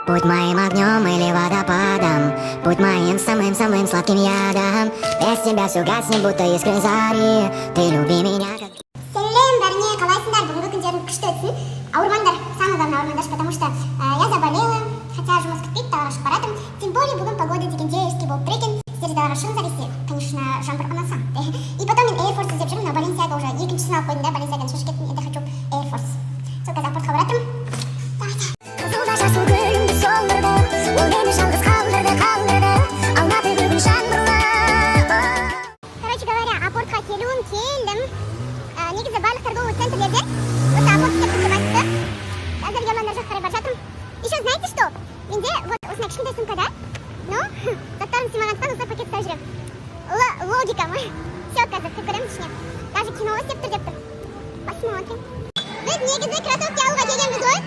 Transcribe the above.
Будь моим огнем или водопадом, будь моим самым-самым сладким ядом. Без тебя все гаснет, будто искры зари. Ты люби меня как... Сәлем, бәріне, қалайсыңдар? Бүгінгі күндерің күшті өтсін. Ауырмаңдар, самое главное ауырмаңдар, потому что я заболела, хотя жұмыс күтпейді, далаға шығып баратым. Тем более бүгін погода дегенде ескі болып тұр екен. Сіздерде далаға шығыңыздар десе, конечно, жаңбыр ұнаса. И потом мен Air Force іздеп жүрмін, но Balenciaga уже екіншісін алып қойдым да, Balenciagаны шешіп кеттім, енді хочу Air Force. Сол қазір апортқа баратым. Қызылда жасыл гүлімді солдырды, ол мені жалғыз қалдырды, алматы бүгін жаңбырлы. Короче говоря, апортқа келдім. Негізі барлық торговый центрлерде осы апорт деп тұрып айтты. Қазір ямандар жаққа қарай бара жатырмын. Еще знаете что? Менде вот осындай кішкентай сумкада, но заттарым сыймағандықтан осылай пакет ұстап жүремін. Логика ма? Все, қазір кіріп көремін ішіне. Даже кино істеп тұр деп тұр. Посмотрим. Біз негізі кроссовки алуға келгенбіз ғой.